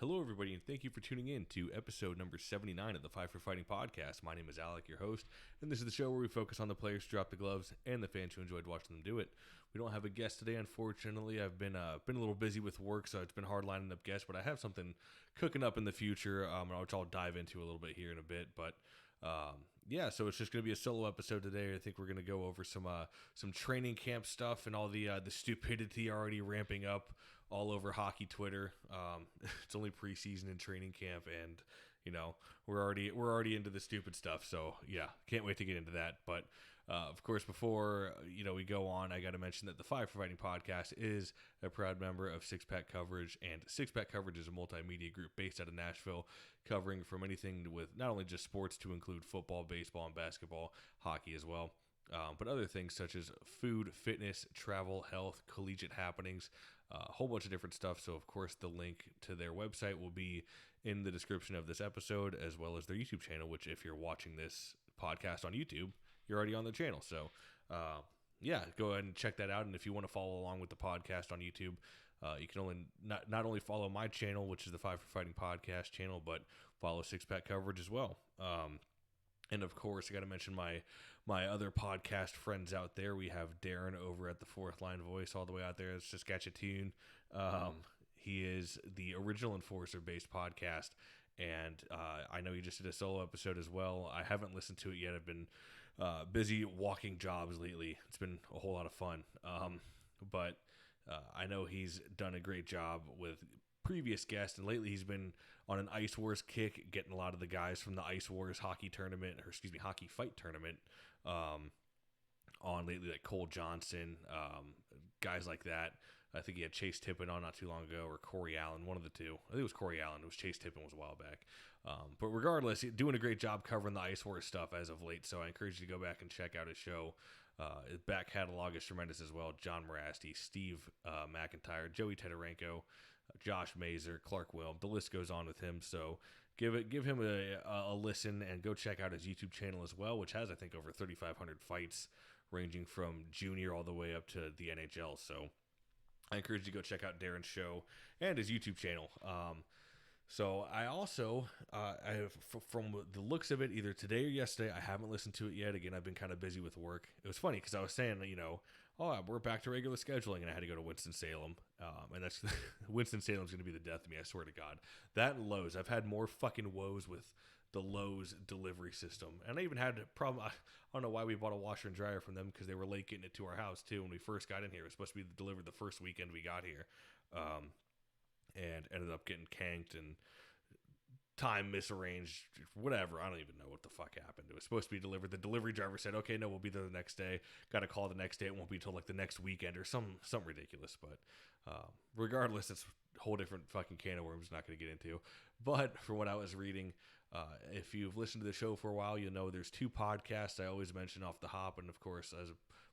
Hello, everybody, and thank you for tuning in to episode number 79 of the Five for Fighting podcast. My name is Alec, your host, and this is the show where we focus on the players who drop the gloves and the fans who enjoyed watching them do it. We don't have a guest today, unfortunately. I've been a little busy with work, so it's been hard lining up guests, but I have something cooking up in the future, which I'll dive into a little bit here in a bit, but so it's just going to be a solo episode today. I think we're going to go over some training camp stuff and all the stupidity already ramping up all over hockey Twitter. It's only preseason and training camp, and we're already into the stupid stuff. So yeah, can't wait to get into that. But of course, before we go on, I got to mention that the Five for Fighting podcast is a proud member of Six Pack Coverage, and Six Pack Coverage is a multimedia group based out of Nashville, covering from anything with not only just sports to include football, baseball, and basketball, hockey as well. But other things such as food, fitness, travel, health, collegiate happenings, a whole bunch of different stuff. So, of course, the link to their website will be in the description of this episode, as well as their YouTube channel, which if you're watching this podcast on YouTube, you're already on the channel. So, go ahead and check that out. And if you want to follow along with the podcast on YouTube, you can not only follow my channel, which is the Five for Fighting podcast channel, but follow Six Pack Coverage as well. And of course, I got to mention my other podcast friends out there. We have Darren over at the Fourth Line Voice, all the way out there in Saskatchewan. He is the original Enforcer-based podcast, and I know he just did a solo episode as well. I haven't listened to it yet. I've been busy walking jobs lately. It's been a whole lot of fun. But I know he's done a great job with previous guest, and lately he's been on an Ice Wars kick, getting a lot of the guys from the Ice Wars hockey fight tournament on lately, like Cole Johnson, guys like that. I think he had Chase Tippin on not too long ago, or Corey Allen, one of the two. I think it was Corey Allen. It was Chase Tippin was a while back. But regardless, doing a great job covering the Ice Wars stuff as of late, so I encourage you to go back and check out his show. His back catalog is tremendous as well. John Morasti, Steve McIntyre, Joey Tedorenko, Josh Mazer, Clark Wilm. The list goes on with him. So give him a listen, and go check out his YouTube channel as well, which has, I think, over 3,500 fights ranging from junior all the way up to the NHL. So I encourage you to go check out Darren's show and his YouTube channel. So I also, from the looks of it, either today or yesterday, I haven't listened to it yet. Again, I've been kind of busy with work. It was funny because I was saying, we're back to regular scheduling, and I had to go to Winston-Salem. And that's Winston-Salem's going to be the death of me, I swear to God. That and Lowe's. I've had more fucking woes with the Lowe's delivery system. And I even had a problem. I don't know why we bought a washer and dryer from them, because they were late getting it to our house, too. When we first got in here, it was supposed to be delivered the first weekend we got here. And ended up getting canked and time misarranged, whatever. I don't even know what the fuck happened. It was supposed to be delivered. The delivery driver said, okay, no, we'll be there the next day. Got a call the next day. It won't be until like the next weekend or something ridiculous. But regardless, it's a whole different fucking can of worms, not going to get into. But from what I was reading, if you've listened to the show for a while, you'll know there's two podcasts I always mention off the hop. And of course, as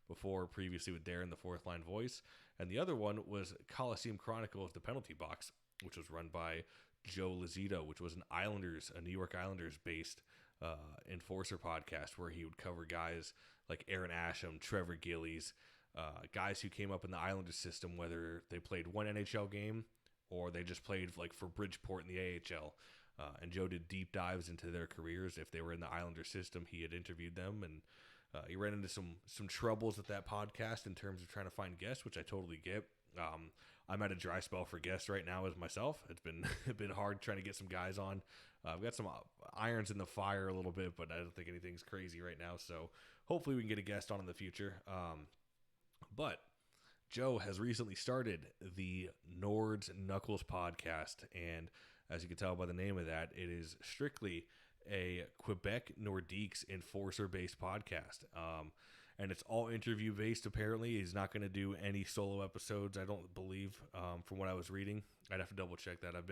before, previously with Darren, the Fourth Line Voice. And the other one was Coliseum Chronicles, The Penalty Box, which was run by Joe Lazito, which was a New York Islanders based enforcer podcast, where he would cover guys like Aaron Asham, Trevor Gillies, guys who came up in the Islanders system, whether they played one NHL game or they just played like for Bridgeport in the AHL. And Joe did deep dives into their careers. If they were in the Islanders system, he had interviewed them, and he ran into some troubles with that podcast in terms of trying to find guests, which I totally get. I'm at a dry spell for guests right now as myself. It's been hard trying to get some guys on. I've got some irons in the fire a little bit, but I don't think anything's crazy right now. So hopefully we can get a guest on in the future. But Joe has recently started the Nords Knuckles podcast, and as you can tell by the name of that, it is strictly a Quebec Nordiques enforcer-based podcast. And it's all interview-based, apparently. He's not going to do any solo episodes, I don't believe, from what I was reading. I'd have to double-check that. I've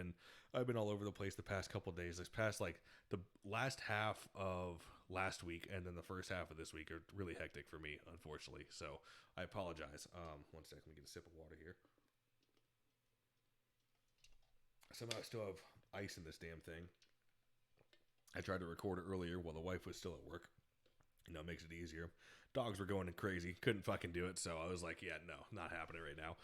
been all over the place the past couple of days. This past, the last half of last week and then the first half of this week are really hectic for me, unfortunately. So I apologize. One second, let me get a sip of water here. Somehow I still have ice in this damn thing. I tried to record it earlier while the wife was still at work. It makes it easier. Dogs were going crazy. Couldn't fucking do it. So I was like, yeah, no, not happening right now.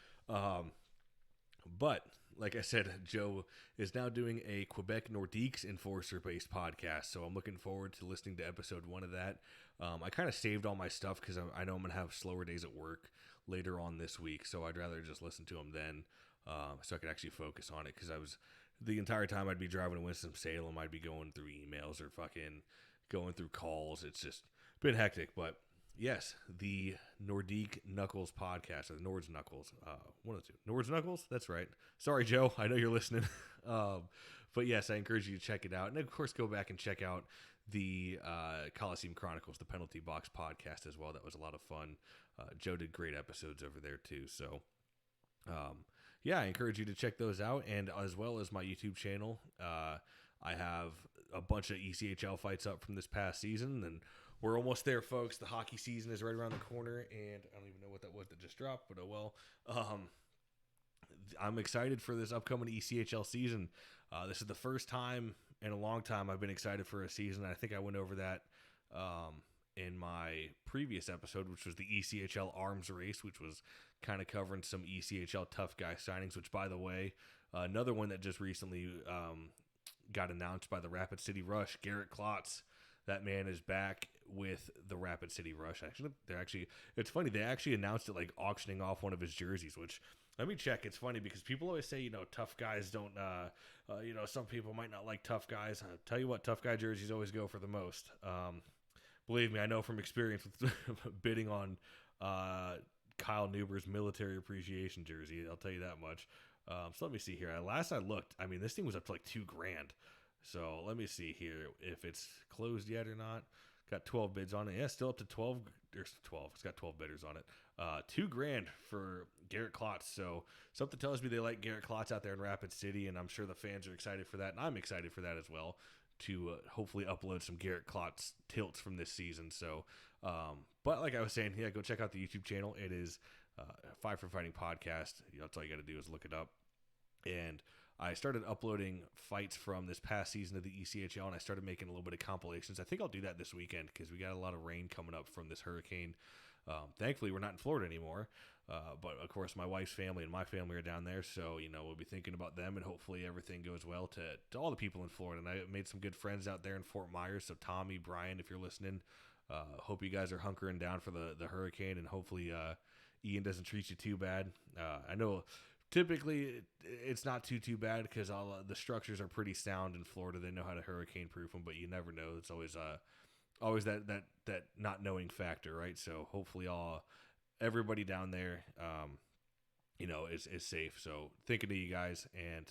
But like I said, Joe is now doing a Quebec Nordiques Enforcer-based podcast, so I'm looking forward to listening to episode 1 of that. I kind of saved all my stuff because I know I'm going to have slower days at work later on this week, so I'd rather just listen to them then, so I could actually focus on it, because the entire time I'd be driving to Winston-Salem, I'd be going through emails or fucking going through calls. It's just been hectic, but yes, the Nordique Knuckles podcast, or the Nords Knuckles, one of the two. Nords Knuckles? That's right. Sorry, Joe. I know you're listening. But yes, I encourage you to check it out. And of course, go back and check out the Coliseum Chronicles, the Penalty Box podcast as well. That was a lot of fun. Joe did great episodes over there too. So, yeah, I encourage you to check those out. And as well as my YouTube channel, I have a bunch of ECHL fights up from this past season, and we're almost there, folks. The hockey season is right around the corner, and I don't even know what that was that just dropped, but oh well. I'm excited for this upcoming ECHL season. This is the first time in a long time I've been excited for a season. I think I went over that in my previous episode, which was the ECHL Arms Race, which was kind of covering some ECHL tough guy signings, which, by the way, another one that just recently got announced by the Rapid City Rush, Garrett Klotz. That man is back with the Rapid City Rush. It's funny, they actually announced it like auctioning off one of his jerseys, which, let me check. It's funny because people always say, tough guys don't, some people might not like tough guys. I'll tell you what, tough guy jerseys always go for the most. Believe me, I know from experience with bidding on Kyle Newber's military appreciation jersey. I'll tell you that much. So let me see here. Last I looked, this thing was up to like $2,000. So let me see here if it's closed yet or not. Got 12 bids on it. Yeah, still up to 12. There's 12. It's got 12 bidders on it. $2,000 for Garrett Klotz. So something tells me they like Garrett Klotz out there in Rapid City, and I'm sure the fans are excited for that, and I'm excited for that as well, to hopefully upload some Garrett Klotz tilts from this season. So, but like I was saying, yeah, go check out the YouTube channel. It is Five for Fighting Podcast. That's all you got to do is look it up. And I started uploading fights from this past season of the ECHL, and I started making a little bit of compilations. I think I'll do that this weekend because we got a lot of rain coming up from this hurricane. Thankfully, we're not in Florida anymore. But, of course, my wife's family and my family are down there, so, we'll be thinking about them, and hopefully everything goes well to all the people in Florida. And I made some good friends out there in Fort Myers, so Tommy, Brian, if you're listening, hope you guys are hunkering down for the hurricane, and hopefully Ian doesn't treat you too bad. I know typically it's not too bad because all the structures are pretty sound in Florida. They know how to hurricane proof them, but you never know. It's always that not knowing factor, right? So hopefully everybody down there, is safe. So thinking of you guys, and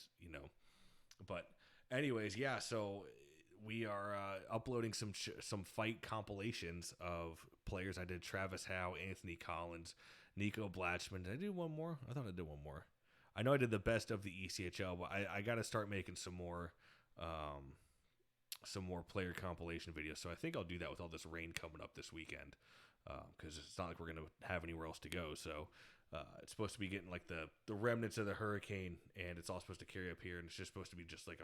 but anyways, yeah. So we are uploading some fight compilations of players. I did Travis Howe, Anthony Collins, Nico Blatchman. Did I do one more? I thought I did one more. I know I did the best of the ECHL, but I got to start making some more player compilation videos. So I think I'll do that with all this rain coming up this weekend, because it's not like we're going to have anywhere else to go. So it's supposed to be getting like the remnants of the hurricane, and it's all supposed to carry up here, and it's just supposed to be just like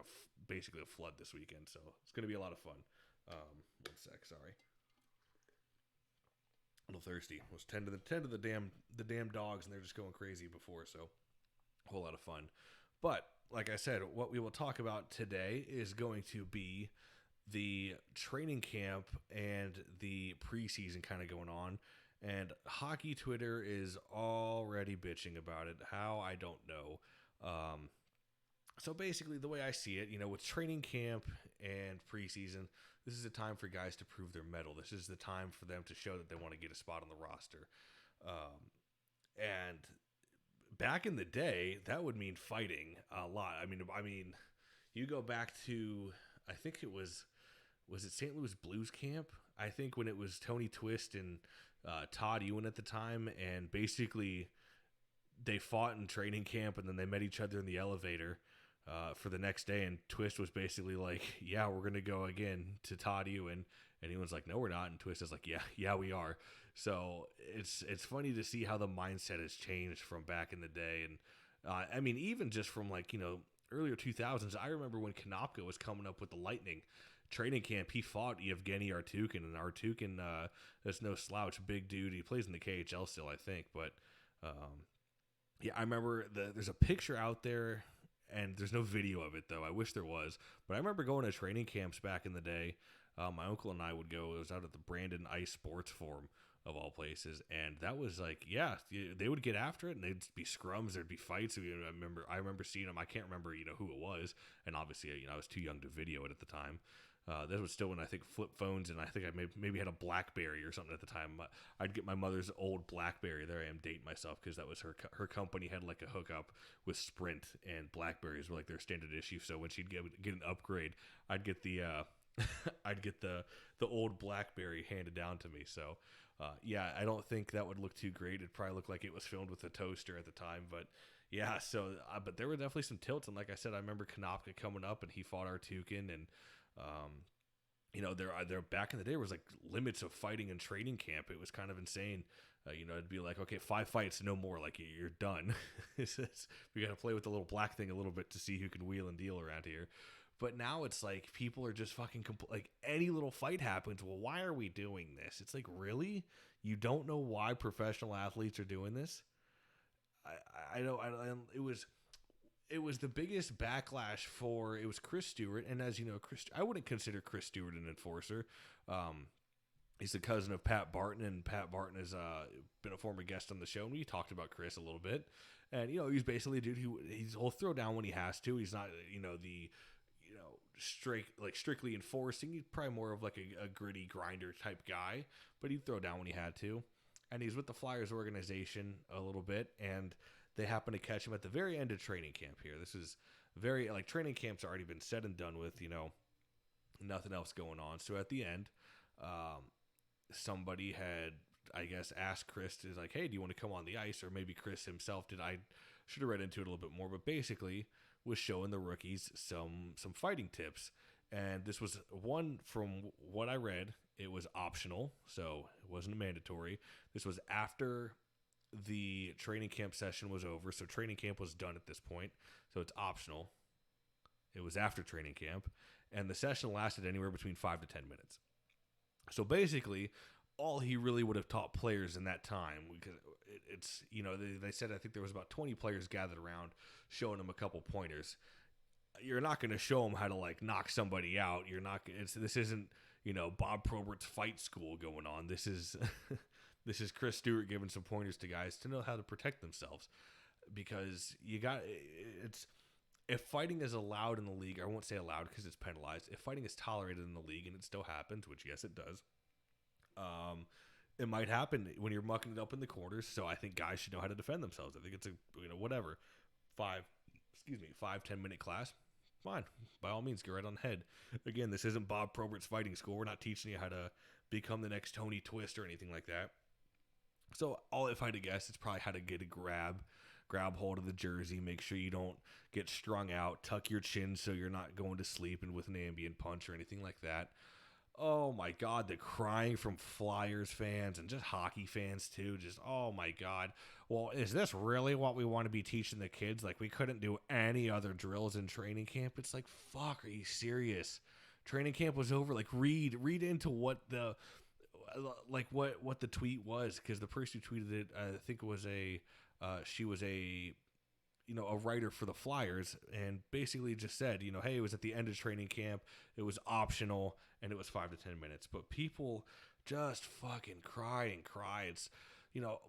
basically a flood this weekend. So it's going to be a lot of fun. 1 sec, sorry. A little thirsty. I was tend to the damn dogs, and they're just going crazy before, so a whole lot of fun. But like I said, what we will talk about today is going to be the training camp and the preseason kind of going on. And hockey Twitter is already bitching about it. How, I don't know. So basically, the way I see it, with training camp and preseason, this is a time for guys to prove their mettle. This is the time for them to show that they want to get a spot on the roster. And back in the day, that would mean fighting a lot. I mean, you go back to, I think it was it St. Louis Blues camp? I think when it was Tony Twist and Todd Ewan at the time, and basically they fought in training camp, and then they met each other in the elevator for the next day, and Twist was basically like, yeah, we're going to go again to Todd Ewan, and Ewan's like, no, we're not, and Twist is like, yeah, we are. So it's funny to see how the mindset has changed from back in the day, and even just from earlier 2000s. I remember when Konopka was coming up with the Lightning training camp, he fought Evgeny Artukin, and Artukin, that's no slouch, big dude. He plays in the KHL still, I think, but yeah, I remember there's a picture out there and there's no video of it though. I wish there was, but I remember going to training camps back in the day. My uncle and I would go. It was out at the Brandon Ice Sports Forum of all places, and that was like, yeah, they would get after it, and they'd be scrums, there'd be fights. I remember seeing them. I can't remember who it was, and obviously I was too young to video it at the time. That was still when I think flip phones, and I think I maybe had a BlackBerry or something at the time. I'd get my mother's old BlackBerry. There I am dating myself because that was her company had like a hookup with Sprint, and BlackBerries were like their standard issue. So when she'd get an upgrade, I'd get the I'd get the old BlackBerry handed down to me. So yeah, I don't think that would look too great. It'd probably look like it was filmed with a toaster at the time, but yeah. So but there were definitely some tilts, and like I said, I remember Konopka coming up and he fought Artukin, and there back in the day was like limits of fighting in training camp. It was kind of insane. It'd be like, okay, 5 fights, no more. Like you're done. We got to play with the little black thing a little bit to see who can wheel and deal around here. But now it's like people are just fucking like any little fight happens. Well, why are we doing this? It's like, really? You don't know why professional athletes are doing this? I know. It was the biggest backlash for it was Chris Stewart, and as you know, I wouldn't consider Chris Stewart an enforcer. He's the cousin of Pat Barton, and Pat Barton has been a former guest on the show, and we talked about Chris a little bit. And he's basically a dude he'll throw down when he has to. He's not the strictly enforcing. He's probably more of like a gritty grinder type guy, but he'd throw down when he had to. And he's with the Flyers organization a little bit, and they happen to catch him at the very end of training camp here. This is very, like, training camp's already been said and done with, nothing else going on. So at the end, somebody had, I guess, asked Chris to, like, hey, do you want to come on the ice? Or maybe Chris himself did. I should have read into it a little bit more, but basically was showing the rookies some fighting tips. And this was one, from what I read, it was optional, so it wasn't mandatory. This was after the training camp session was over, so training camp was done at this point, so it's optional. It was after training camp, and the session lasted anywhere between 5 to 10 minutes. So basically, all he really would have taught players in that time, because it's, they said, I think there was about 20 players gathered around showing them a couple pointers. You're not going to show them how to, like, knock somebody out. This isn't, Bob Probert's fight school going on. This is this is Chris Stewart giving some pointers to guys to know how to protect themselves, because if fighting is allowed in the league, I won't say allowed because it's penalized. If fighting is tolerated in the league, and it still happens, which yes, it does, it might happen when you're mucking it up in the corners. So I think guys should know how to defend themselves. I think it's whatever, 5-10 minute class. Fine, by all means, get right on ahead. Again, this isn't Bob Probert's fighting school. We're not teaching you how to become the next Tony Twist or anything like that. So if I had to guess, it's probably how to get a grab hold of the jersey, make sure you don't get strung out, tuck your chin so you're not going to sleep and with an ambient punch or anything like that. Oh my God, the crying from Flyers fans and just hockey fans too. Just, oh my God. Well, is this really what we want to be teaching the kids? Like, we couldn't do any other drills in training camp. It's like, fuck, are you serious? Training camp was over. Like, read into what the tweet was, because the person who tweeted it, I think it was she was a writer for the Flyers, and basically just said, hey, it was at the end of training camp, it was optional, and it was 5 to 10 minutes. But people just fucking cry and cry. It's,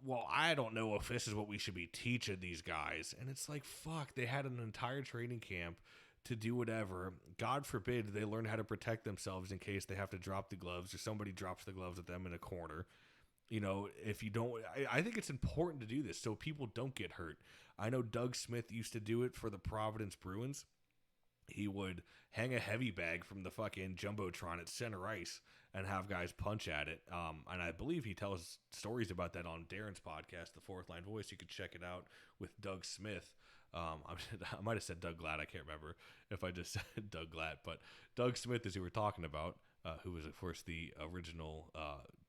well, I don't know if this is what we should be teaching these guys. And it's like, fuck, they had an entire training camp to do whatever. God forbid they learn how to protect themselves in case they have to drop the gloves or somebody drops the gloves at them in a corner. If you don't, I think it's important to do this so people don't get hurt. I know Doug Smith used to do it for the Providence Bruins. He would hang a heavy bag from the fucking Jumbotron at center ice and have guys punch at it. And I believe he tells stories about that on Darren's podcast, The Fourth Line Voice. You could check it out with Doug Smith. I might have said Doug Glatt. I can't remember if I just said Doug Glatt, but Doug Smith is who we're talking about, who was, of course, the original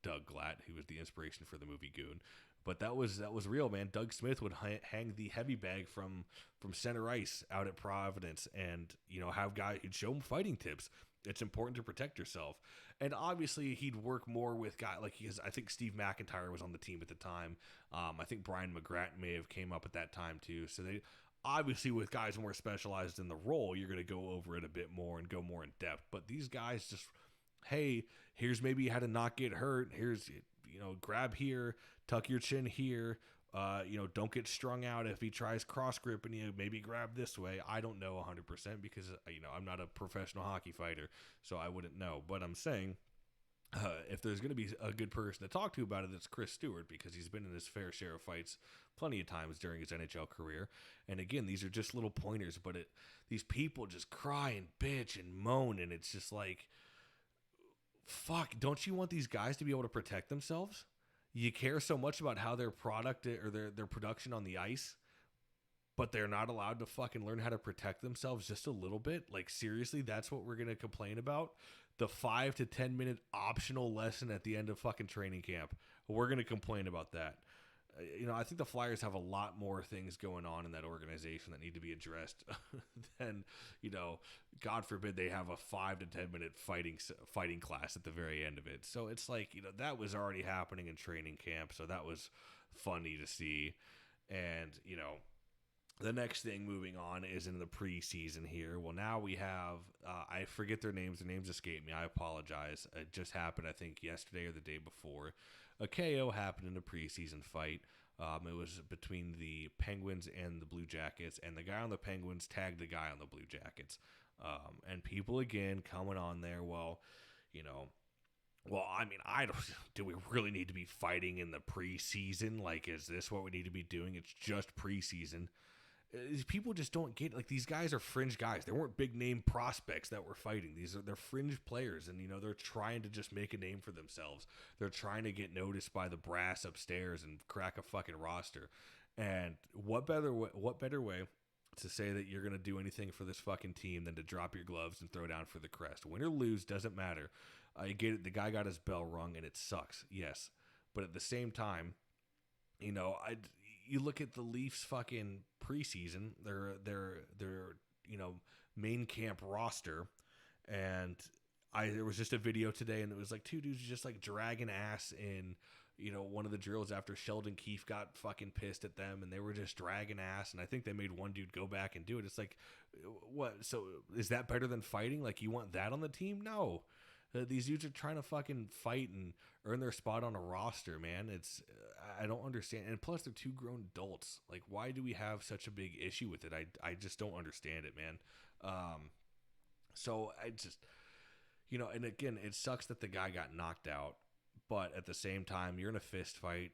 Doug Glatt, who was the inspiration for the movie Goon. But that was real, man. Doug Smith would hang the heavy bag from center ice out at Providence, and have guys. He'd show them fighting tips. It's important to protect yourself, and obviously he'd work more with guys like I think Steve McIntyre was on the team at the time. I think Brian McGrath may have came up at that time too. So Obviously, with guys more specialized in the role, you're going to go over it a bit more and go more in depth. But these guys just, hey, here's maybe how to not get hurt. Here's, grab here, tuck your chin here. Don't get strung out if he tries cross gripping you. Maybe grab this way. I don't know 100% because, I'm not a professional hockey fighter, so I wouldn't know. But I'm saying, if there's going to be a good person to talk to about it, it's Chris Stewart, because he's been in his fair share of fights plenty of times during his NHL career. And again, these are just little pointers, but these people just cry and bitch and moan, and it's just like, fuck, don't you want these guys to be able to protect themselves? You care so much about how their product or their production on the ice, but they're not allowed to fucking learn how to protect themselves just a little bit? Like, seriously, that's what we're going to complain about? The 5 to 10 minute optional lesson at the end of fucking training camp. We're going to complain about that. I think the Flyers have a lot more things going on in that organization that need to be addressed than, God forbid they have a 5 to 10 minute fighting class at the very end of it. So it's like, that was already happening in training camp. So that was funny to see. And, the next thing moving on is in the preseason here. Well, now we have, I forget their names. Their names escape me. I apologize. It just happened, I think, yesterday or the day before. A KO happened in a preseason fight. It was between the Penguins and the Blue Jackets, and the guy on the Penguins tagged the guy on the Blue Jackets. And people, again, coming on there, I don't. Do we really need to be fighting in the preseason? Like, is this what we need to be doing? It's just preseason. People just don't get, like, these guys are fringe guys. They weren't big name prospects that were fighting. They're fringe players, and they're trying to just make a name for themselves. They're trying to get noticed by the brass upstairs and crack a fucking roster. And what better way to say that you're going to do anything for this fucking team than to drop your gloves and throw down for the crest? Win or lose, doesn't matter. I get it. The guy got his bell rung, and it sucks. Yes. But at the same time, you look at the Leafs fucking preseason, their main camp roster, and there was just a video today, and it was like two dudes just like dragging ass in one of the drills after Sheldon Keefe got fucking pissed at them, and they were just dragging ass, and I think they made one dude go back and do it. It's like, what? So is that better than fighting? Like, you want that on the team? No. These dudes are trying to fucking fight and earn their spot on a roster, man. I don't understand. And plus, they're two grown adults. Like, why do we have such a big issue with it? I just don't understand it, man. So I just, and again, it sucks that the guy got knocked out. But at the same time, you're in a fist fight.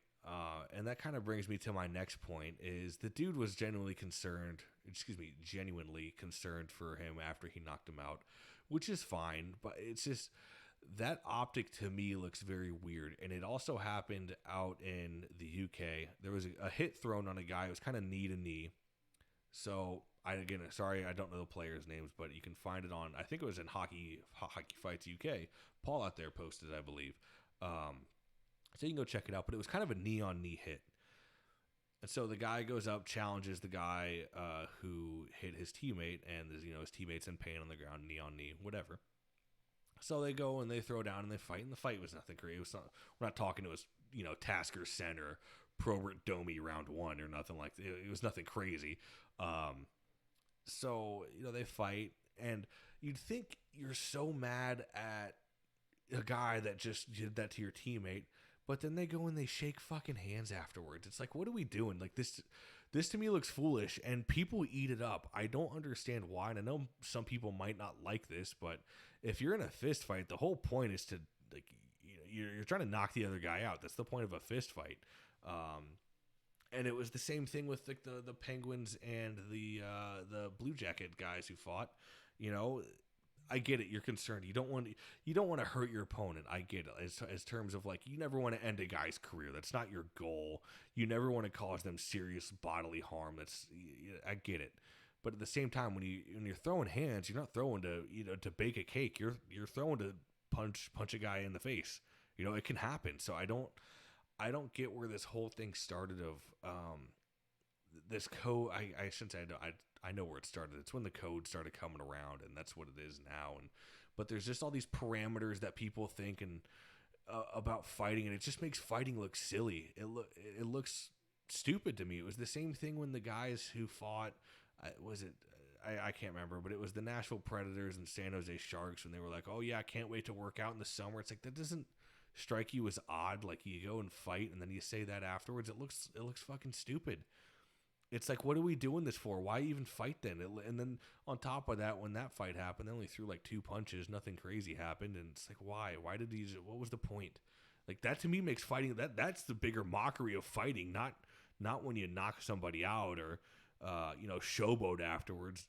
And that kind of brings me to my next point, is the dude was genuinely concerned for him after he knocked him out, which is fine, but it's just that optic to me looks very weird. And it also happened out in the UK. There was a hit thrown on a guy. It was kind of knee to knee. So sorry, I don't know the players' names, but you can find it on, I think it was in Hockey Fights UK. Paul out there posted, I believe. So you can go check it out, but it was kind of a knee on knee hit. And so the guy goes up, challenges the guy who hit his teammate, and his teammate's in pain on the ground, knee on knee, whatever. So they go and they throw down and they fight, and the fight was nothing crazy. We're not talking it was Tasker Center, Probert Domi round 1 or nothing like that. It was nothing crazy. So they fight, and you'd think you're so mad at a guy that just did that to your teammate. But then they go and they shake fucking hands afterwards. It's like, what are we doing? Like, this to me looks foolish, and people eat it up. I don't understand why, and I know some people might not like this, but if you're in a fist fight, the whole point is to, like, you're trying to knock the other guy out. That's the point of a fist fight. And it was the same thing with the Penguins and the Blue Jacket guys who fought. I get it. You're concerned. You don't want to hurt your opponent. I get it. As terms of, like, you never want to end a guy's career. That's not your goal. You never want to cause them serious bodily harm. I get it. But at the same time, when you're throwing hands, you're not throwing to bake a cake. You're throwing to punch a guy in the face. It can happen. So I don't get where this whole thing started of this code. I shouldn't say I know where it started. It's when the code started coming around, and that's what it is now. But there's just all these parameters that people think about fighting, and it just makes fighting look silly. It looks stupid to me. It was the same thing when the guys who fought, I can't remember, but it was the Nashville Predators and San Jose Sharks when they were like, oh yeah, I can't wait to work out in the summer. It's like, that doesn't strike you as odd. Like, you go and fight and then you say that afterwards. It looks fucking stupid. It's like, what are we doing this for? Why even fight then? And then on top of that, when that fight happened, they only threw like 2 punches. Nothing crazy happened. And it's like, why? Why did these? What was the point? Like, that to me makes fighting, that's the bigger mockery of fighting, not when you knock somebody out or showboat afterwards.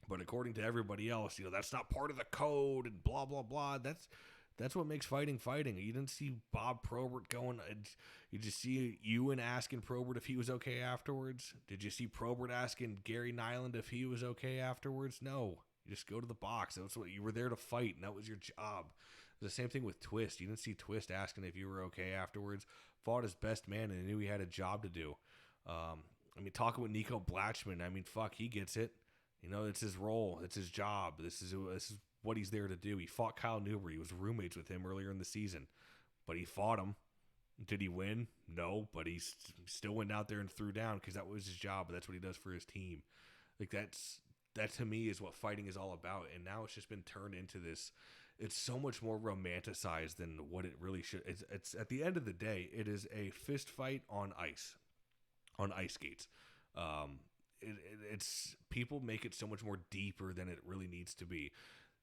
But according to everybody else, that's not part of the code and blah blah blah. That's what makes fighting. You didn't see Bob Probert going. You just see Ewan asking Probert if he was okay afterwards. Did you see Probert asking Gary Nyland if he was okay afterwards? No. You just go to the box. That's what you were there to fight, and that was your job. The same thing with Twist. You didn't see Twist asking if you were okay afterwards. Fought his best man and knew he had a job to do. Talking with Nico Blatchman, fuck, he gets it. It's his role. It's his job. This is what he's there to do. He fought Kyle Newberry. He was roommates with him earlier in the season. But he fought him. Did he win? No, but he still went out there and threw down because that was his job. But that's what he does for his team. Like, that to me is what fighting is all about. And now it's just been turned into this. It's so much more romanticized than what it really should. It's at the end of the day, it is a fist fight on ice skates. It's people make it so much more deeper than it really needs to be.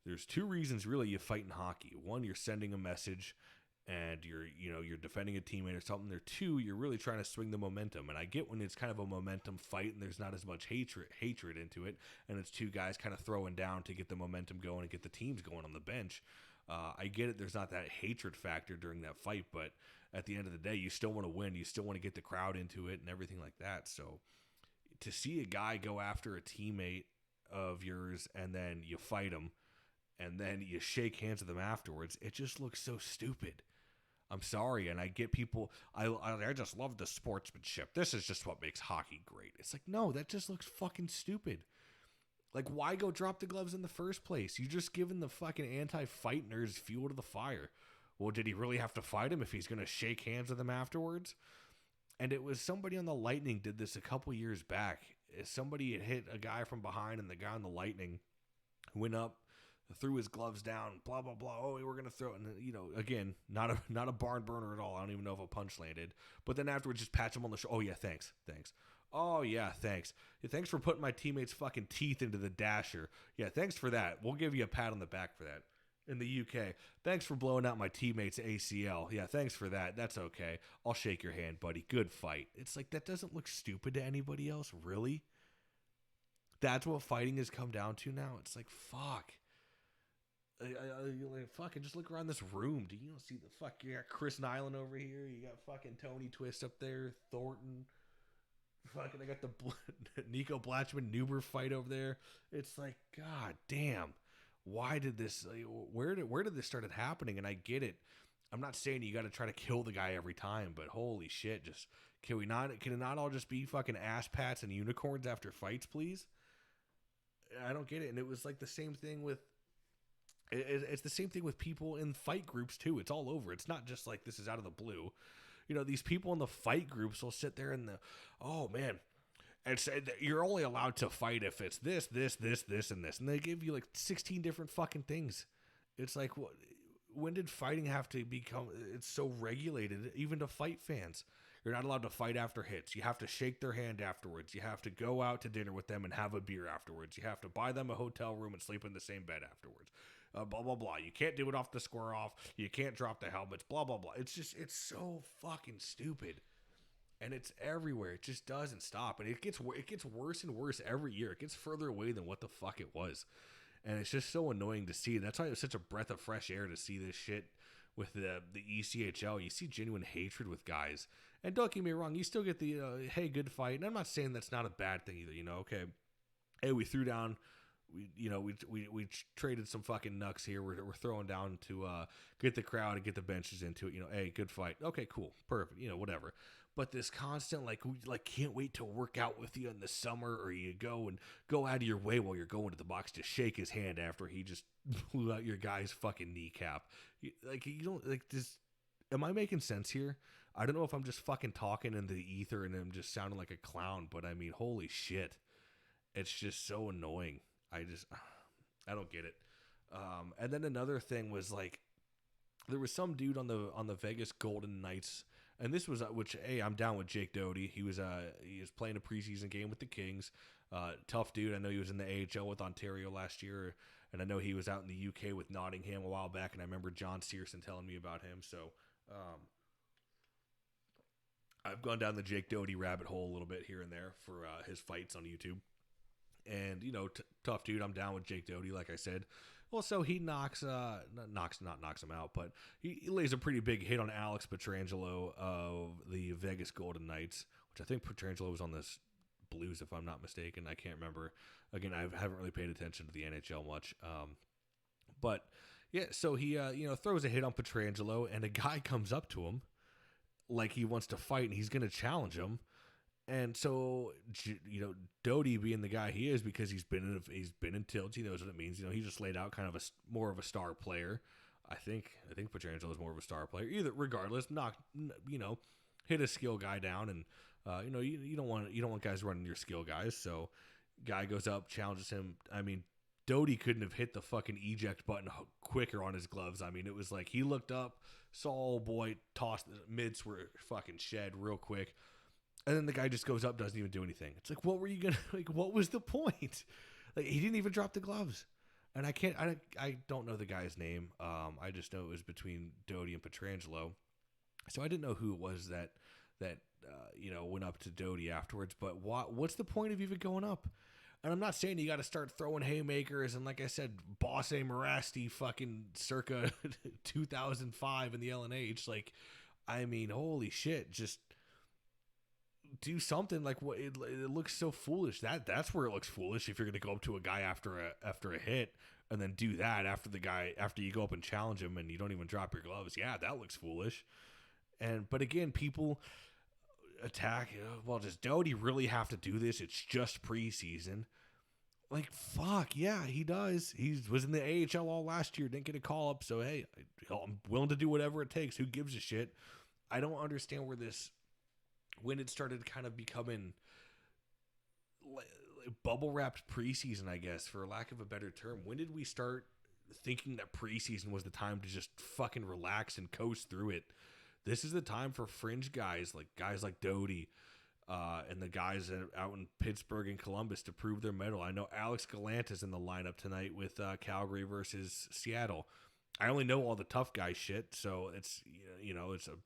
There's 2 reasons really you fight in hockey. 1, you're sending a message and you're defending a teammate or something. There, 2, you're really trying to swing the momentum. And I get when it's kind of a momentum fight and there's not as much hatred into it, and it's 2 guys kind of throwing down to get the momentum going and get the teams going on the bench. I get it. There's not that hatred factor during that fight, but at the end of the day, you still want to win. You still want to get the crowd into it and everything like that. So to see a guy go after a teammate of yours and then you fight him and then you shake hands with them afterwards, it just looks so stupid. I'm sorry, and I get people, I just love the sportsmanship. This is just what makes hockey great. It's like, no, that just looks fucking stupid. Like, why go drop the gloves in the first place? You're just giving the fucking anti-fight nerds fuel to the fire. Well, did he really have to fight him if he's going to shake hands with him afterwards? And it was somebody on the Lightning did this a couple years back. Somebody had hit a guy from behind, and the guy on the Lightning went up, threw his gloves down, blah, blah, blah. Oh, we're going to throw it. And, again, not a barn burner at all. I don't even know if a punch landed. But then afterwards, just patch him on the shoulder. Oh, yeah, thanks. Oh, yeah, thanks. Yeah, thanks for putting my teammate's fucking teeth into the dasher. Yeah, thanks for that. We'll give you a pat on the back for that. In the UK, thanks for blowing out my teammate's ACL. Yeah, thanks for that. That's okay. I'll shake your hand, buddy. Good fight. It's like, that doesn't look stupid to anybody else, really? That's what fighting has come down to now. It's like, fuck. Fucking just look around this room. Do you see the fuck? You got Chris Nyland over here. You got fucking Tony Twist up there. Thornton. Fucking, I got the Nico Blatchman Nuber fight over there. It's like, god damn. Why did this? Where did this started happening? And I get it. I'm not saying you got to try to kill the guy every time, but holy shit, just can it not all just be fucking ass pats and unicorns after fights, please? I don't get it. And it was like the same thing with. It's the same thing with people in fight groups too. It's all over. It's not just like this is out of the blue. These people in the fight groups will sit there and oh man, and say that you're only allowed to fight if it's this, and this, and they give you like 16 different fucking things. It's like, when did fighting have to become? It's so regulated, even to fight fans. You're not allowed to fight after hits. You have to shake their hand afterwards. You have to go out to dinner with them and have a beer afterwards. You have to buy them a hotel room and sleep in the same bed afterwards. Blah, blah, blah. You can't do it off the square off. You can't drop the helmets. Blah, blah, blah. It's so fucking stupid. And it's everywhere. It just doesn't stop. And it gets worse and worse every year. It gets further away than what the fuck it was. And it's just so annoying to see. That's why it was such a breath of fresh air to see this shit with the ECHL. You see genuine hatred with guys. And don't get me wrong, you still get the, hey, good fight. And I'm not saying that's not a bad thing either, okay. Hey, we threw down, we traded some fucking knucks here. We're throwing down to get the crowd and get the benches into it. Hey, good fight. Okay, cool, perfect. Whatever. But this constant we can't wait to work out with you in the summer, or you go out of your way while you're going to the box to shake his hand after he just blew out your guy's fucking kneecap. You don't this. Am I making sense here? I don't know if I'm just fucking talking in the ether and I'm just sounding like a clown, but I mean, holy shit. It's just so annoying. I don't get it. And then another thing was like, there was some dude on the Vegas Golden Knights, and this was hey, I'm down with Jake Doty. He was playing a preseason game with the Kings. Tough dude. I know he was in the AHL with Ontario last year, and I know he was out in the UK with Nottingham a while back, and I remember John Searson telling me about him. So I've gone down the Jake Doty rabbit hole a little bit here and there for his fights on YouTube. And, tough dude. I'm down with Jake Doty, like I said. Well, so he knocks him out, but he lays a pretty big hit on Alex Pietrangelo of the Vegas Golden Knights, which I think Pietrangelo was on this Blues, if I'm not mistaken. I can't remember. Again, I haven't really paid attention to the NHL much. But, yeah, so he, throws a hit on Pietrangelo, and a guy comes up to him like he wants to fight, and he's going to challenge him. And so, Doty being the guy he is, because he's been in tilts, he knows what it means. He just laid out kind of more of a star player. I think Pietrangelo is more of a star player. Regardless, hit a skill guy down, and you don't want guys running your skill guys. So, guy goes up, challenges him. I mean, Doty couldn't have hit the fucking eject button quicker on his gloves. I mean, it was like he looked up, saw old boy, tossed the mids were fucking shed real quick. And then the guy just goes up, doesn't even do anything. It's like, what were you what was the point? Like, he didn't even drop the gloves. And I don't know the guy's name. I just know it was between Doty and Pietrangelo. So I didn't know who it was that went up to Doty afterwards. But what's the point of even going up? And I'm not saying you got to start throwing haymakers. And like I said, Boss A. Morasti fucking circa 2005 in the LNH. Like, I mean, holy shit, just do something. Like, what it looks so foolish. That's where it looks foolish. If you're gonna go up to a guy after a hit and then do that after you go up and challenge him and you don't even drop your gloves, yeah, that looks foolish. But again, people attack. Well, does Doty really have to do this? It's just preseason. Like, fuck yeah, he does. He was in the AHL all last year, didn't get a call up. So hey, I'm willing to do whatever it takes. Who gives a shit? I don't understand when it started kind of becoming bubble wrapped preseason, I guess, for lack of a better term. When did we start thinking that preseason was the time to just fucking relax and coast through it? This is the time for fringe guys like Doty and the guys out in Pittsburgh and Columbus to prove their mettle. I know Alex Gallant is in the lineup tonight with Calgary versus Seattle. I only know all the tough guy shit, so it's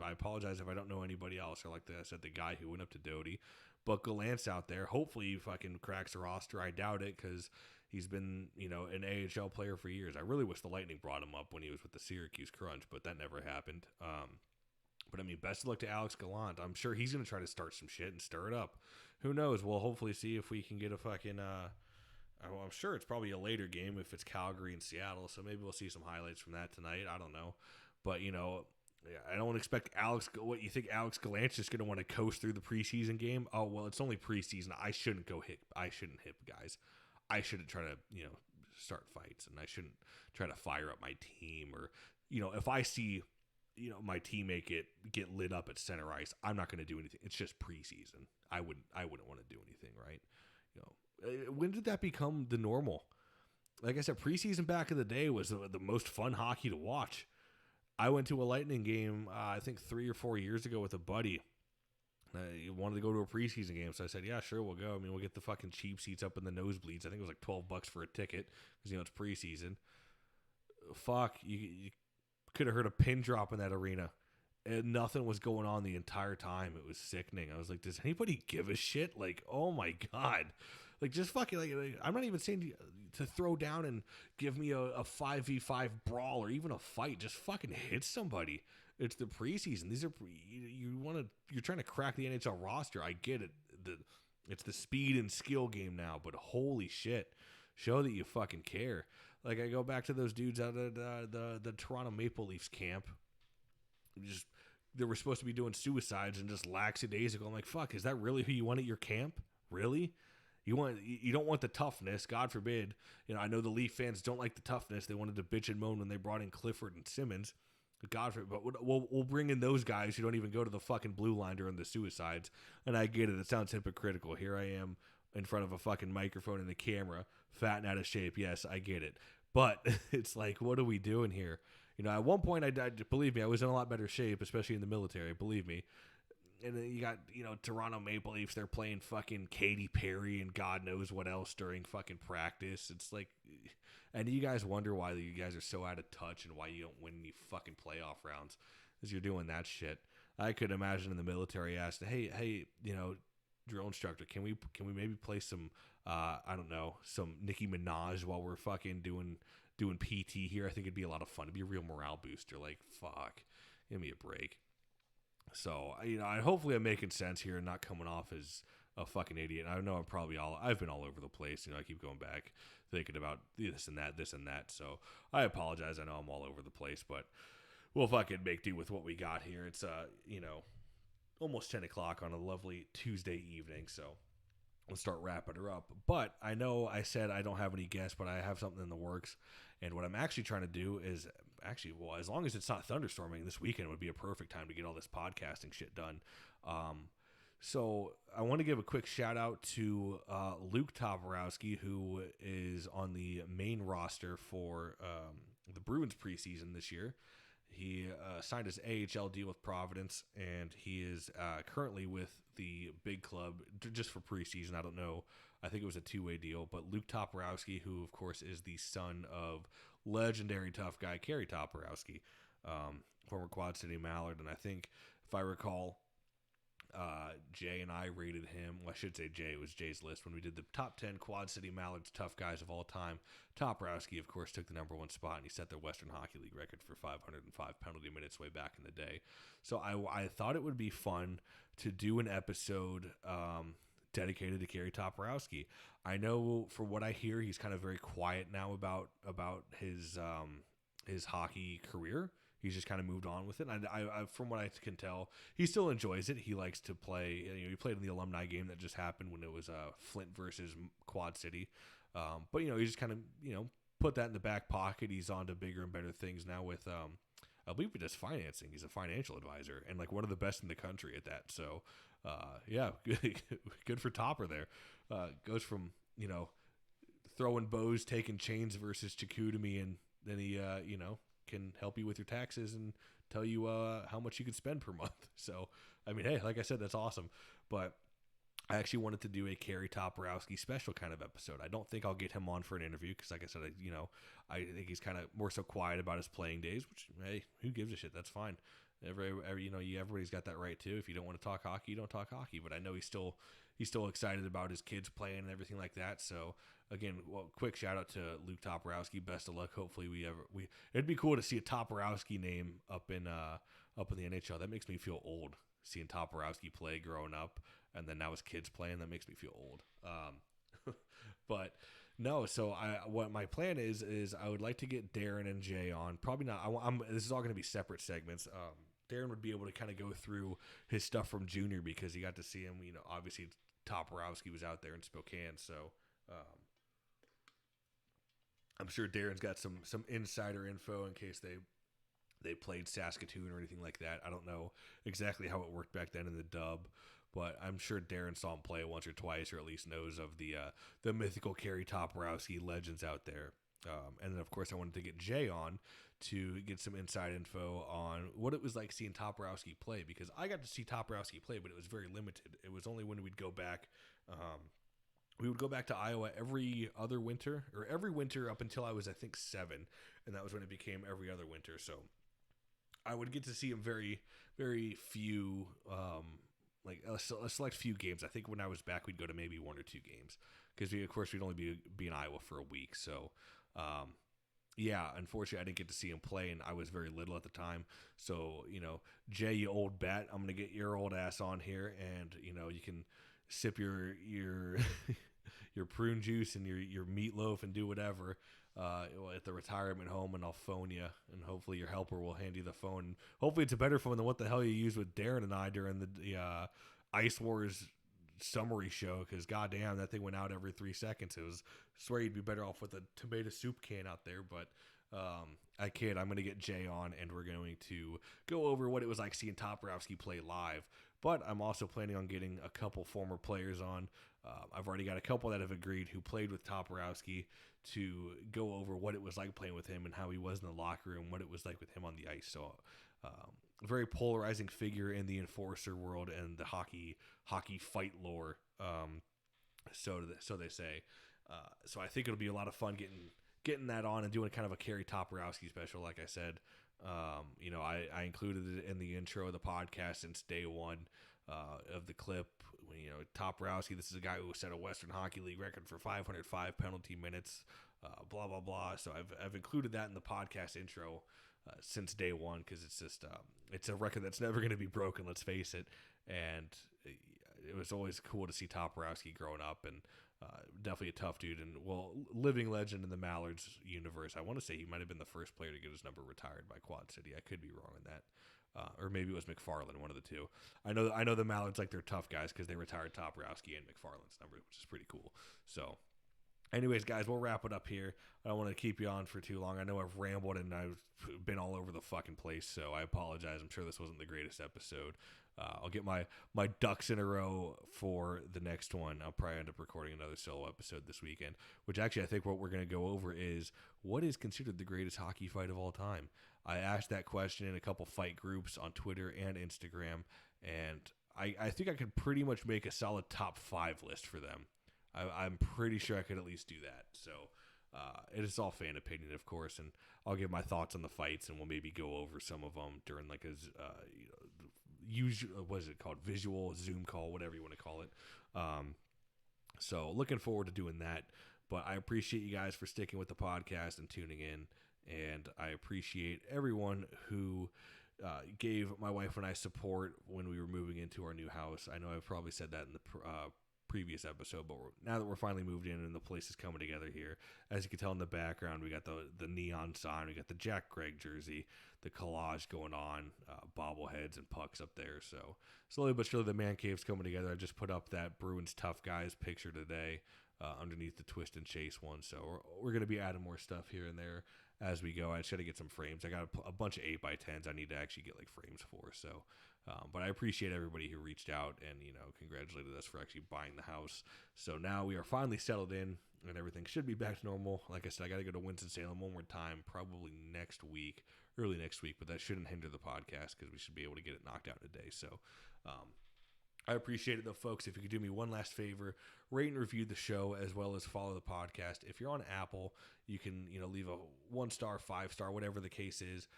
I apologize if I don't know anybody else. Or like I said, the guy who went up to Doty, but Gallant's out there. Hopefully, he fucking cracks the roster. I doubt it because he's been an AHL player for years. I really wish the Lightning brought him up when he was with the Syracuse Crunch, but that never happened. But I mean, best of luck to Alex Gallant. I'm sure he's gonna try to start some shit and stir it up. Who knows? We'll hopefully see if we can get a fucking. I'm sure it's probably a later game if it's Calgary and Seattle, so maybe we'll see some highlights from that tonight. I don't know. But, I don't expect what you think Alex Gallant's just going to want to coast through the preseason game? Oh, well, it's only preseason. I shouldn't hit guys. I shouldn't try to, start fights, and I shouldn't try to fire up my team. Or, if I see, my teammate get lit up at center ice, I'm not going to do anything. It's just preseason. I wouldn't want to do anything, right? When did that become the normal? Like I said, preseason back in the day was the most fun hockey to watch. I went to a Lightning game, I think 3 or 4 years ago with a buddy. He wanted to go to a preseason game, so I said, yeah, sure, we'll go. I mean, we'll get the fucking cheap seats up in the nosebleeds. I think it was like $12 for a ticket because, it's preseason. Fuck, you could have heard a pin drop in that arena. And nothing was going on the entire time. It was sickening. I was like, does anybody give a shit? Like, oh my God. Like, just fucking, like, I'm not even saying to throw down and give me a 5v5 brawl or even a fight. Just fucking hit somebody. It's the preseason. You're trying to crack the NHL roster. I get it. It's the speed and skill game now, but holy shit. Show that you fucking care. Like, I go back to those dudes out of the Toronto Maple Leafs camp. They were supposed to be doing suicides and just lackadaisical. I'm like, fuck, is that really who you want at your camp? Really? You don't want the toughness, God forbid. I know the Leaf fans don't like the toughness. They wanted to bitch and moan when they brought in Clifford and Simmons. God forbid, but we'll bring in those guys who don't even go to the fucking blue line during the suicides. And I get it. It sounds hypocritical. Here I am in front of a fucking microphone and a camera, fat and out of shape. Yes, I get it. But it's like, what are we doing here? You know, at one point, believe me, I was in a lot better shape, especially in the military. Believe me. And then you got, you know, Toronto Maple Leafs. They're playing fucking Katy Perry and God knows what else during fucking practice. It's like, and you guys wonder why you guys are so out of touch and why you don't win any fucking playoff rounds, is you're doing that shit. I could imagine in the military asked, hey, you know, drill instructor, can we maybe play some, I don't know, some Nicki Minaj while we're fucking doing PT here? I think it'd be a lot of fun. It'd be a real morale booster. Like, fuck, give me a break. So, you know, hopefully I'm making sense here and not coming off as a fucking idiot. I know I've been all over the place. You know, I keep going back thinking about this and that. So I apologize. I know I'm all over the place, but we'll fucking make do with what we got here. It's, you know, almost 10 o'clock on a lovely Tuesday evening. So let's start wrapping her up. But I know I said I don't have any guests, but I have something in the works. And what I'm actually trying to do is well, as long as it's not thunderstorming, this weekend would be a perfect time to get all this podcasting shit done. So I want to give a quick shout out to Luke Toporowski, who is on the main roster for the Bruins preseason this year. He signed his AHL deal with Providence, and he is currently with the big club just for preseason. I don't know. I think it was a two-way deal. But Luke Toporowski, who, of course, is the son of legendary tough guy Kerry Toporowski, former Quad City Mallard. And I think, if I recall, Jay and I rated him. Well, I should say Jay. It was Jay's list when we did the top 10 Quad City Mallards tough guys of all time. Toporowski, of course, took the number one spot, and he set the Western Hockey League record for 505 penalty minutes way back in the day. So I thought it would be fun to do an episode dedicated to Kerry Toporowski. I know, for what I hear, he's kind of very quiet now about his hockey career. He's just kind of moved on with it. And I from what I can tell, he still enjoys it. He likes to play. You know, he played in the alumni game that just happened when it was Flint versus Quad City. But, you know, he just kind of, you know, put that in the back pocket. He's on to bigger and better things now with, I believe he does financing. He's a financial advisor and like one of the best in the country at that. So, yeah, good for Topper there. Goes from, you know, throwing bows, taking chains versus Chicoutimi, and then he, you know, can help you with your taxes and tell you how much you can spend per month. So, I mean, hey, like I said, that's awesome. But I actually wanted to do a Kerry Toporowski special kind of episode. I don't think I'll get him on for an interview because, like I said, I think he's kind of more so quiet about his playing days, which, hey, who gives a shit? That's fine. Everybody's got that right too. If you don't want to talk hockey, you don't talk hockey. But I know he's still excited about his kids playing and everything like that. So again, quick shout out to Luke Toporowski. Best of luck. Hopefully it'd be cool to see a Toporowski name up in the NHL. That makes me feel old, seeing Toporowski play growing up, and then now his kids playing. That makes me feel old. But no, so what my plan is I would like to get Darren and Jay on. Probably not. This is all going to be separate segments. Darren would be able to kind of go through his stuff from junior because he got to see him. You know, obviously Toporowski was out there in Spokane, so I'm sure Darren's got some insider info in case they played Saskatoon or anything like that. I don't know exactly how it worked back then in the dub, but I'm sure Darren saw him play once or twice, or at least knows of the mythical Kerry Toporowski legends out there. And then, of course, I wanted to get Jay on to get some inside info on what it was like seeing Toporowski play, because I got to see Toporowski play, but it was very limited. It was only when we'd go back. We would go back to Iowa every other winter, or every winter up until I was, I think, 7, and that was when it became every other winter. So I would get to see him very, very few, like a select few games. I think when I was back, we'd go to maybe 1 or 2 games because we'd only be in Iowa for a week. So, yeah, unfortunately, I didn't get to see him play, and I was very little at the time. So, you know, Jay, you old bat, I'm gonna get your old ass on here, and you know, you can sip your your prune juice and your meatloaf and do whatever at the retirement home, and I'll phone you, and hopefully your helper will hand you the phone. Hopefully it's a better phone than what the hell you used with Darren and I during the Ice Wars summary show, because goddamn, that thing went out every 3 seconds. I swear you'd be better off with a tomato soup can out there. But I kid, I'm going to get Jay on, and we're going to go over what it was like seeing Toporowski play live. But I'm also planning on getting a couple former players on. I've already got a couple that have agreed who played with Toporowski to go over what it was like playing with him and how he was in the locker room, what it was like with him on the ice. So, a very polarizing figure in the enforcer world and the hockey fight lore. So they say. So I think it'll be a lot of fun getting that on and doing kind of a Kerry Toporowski special. Like I said, I included it in the intro of the podcast since day one of the clip. When, Toporowski, this is a guy who set a Western Hockey League record for 505 penalty minutes, blah, blah, blah. So I've included that in the podcast intro since day one because it's just it's a record that's never going to be broken, let's face it. And it was always cool to see Toporowski growing up, and definitely a tough dude, and living legend in the Mallards universe. I want to say he might have been the first player to get his number retired by Quad City. I could be wrong on that. Or maybe it was McFarland, one of the two. I know the Mallards, like, they're tough guys because they retired Toporowski and McFarland's number, which is pretty cool. So, anyways, guys, we'll wrap it up here. I don't want to keep you on for too long. I know I've rambled and I've been all over the fucking place, so I apologize. I'm sure this wasn't the greatest episode. I'll get my ducks in a row for the next one. I'll probably end up recording another solo episode this weekend, which actually I think what we're going to go over is what is considered the greatest hockey fight of all time. I asked that question in a couple fight groups on Twitter and Instagram, and I think I could pretty much make a solid top 5 list for them. I'm pretty sure I could at least do that. So it is all fan opinion, of course, and I'll give my thoughts on the fights, and we'll maybe go over some of them during like a usual, what is it called, visual Zoom call, whatever you want to call it. So looking forward to doing that. But I appreciate you guys for sticking with the podcast and tuning in, and I appreciate everyone who gave my wife and I support when we were moving into our new house. I know I've probably said that in the previous episode, but now that we're finally moved in and the place is coming together here, as you can tell in the background, we got the neon sign, we got the Jack Gregg jersey, the collage going on, bobbleheads and pucks up there. So slowly but surely the man cave's coming together. I just put up that Bruins tough guys picture today underneath the Twist and Chase one. So we're going to be adding more stuff here and there as we go. I just got to get some frames. I got a bunch of 8x10s I need to actually get like frames for. So but I appreciate everybody who reached out and, congratulated us for actually buying the house. So now we are finally settled in and everything should be back to normal. Like I said, I got to go to Winston-Salem one more time, probably early next week, but that shouldn't hinder the podcast because we should be able to get it knocked out in a day. So I appreciate it, though, folks. If you could do me one last favor, rate and review the show as well as follow the podcast. If you're on Apple, you can leave a 1-star, 5-star, whatever the case is.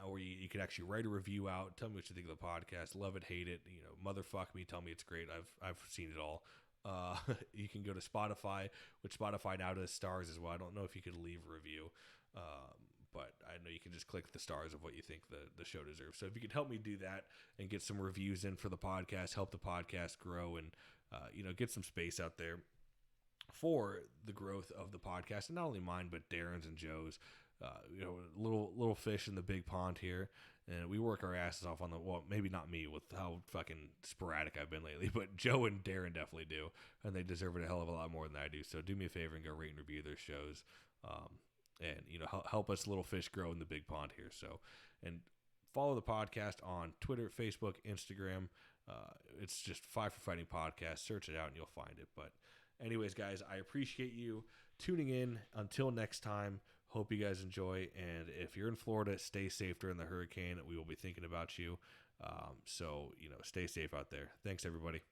Or you could actually write a review out. Tell me what you think of the podcast. Love it, hate it. Motherfuck me. Tell me it's great. I've seen it all. You can go to Spotify, which Spotify now does stars as well. I don't know if you could leave a review, but I know you can just click the stars of what you think the show deserves. So if you could help me do that and get some reviews in for the podcast, help the podcast grow, and get some space out there for the growth of the podcast, and not only mine but Darren's and Joe's. Little fish in the big pond here, and we work our asses off on maybe not me with how fucking sporadic I've been lately, but Joe and Darren definitely do, and they deserve it a hell of a lot more than I do. So do me a favor and go rate and review their shows, and help us little fish grow in the big pond here. So, and follow the podcast on Twitter, Facebook, Instagram. It's just Five for Fighting Podcast. Search it out and you'll find it. But anyways, guys, I appreciate you tuning in. Until next time, hope you guys enjoy. And if you're in Florida, stay safe during the hurricane. We will be thinking about you. So, stay safe out there. Thanks, everybody.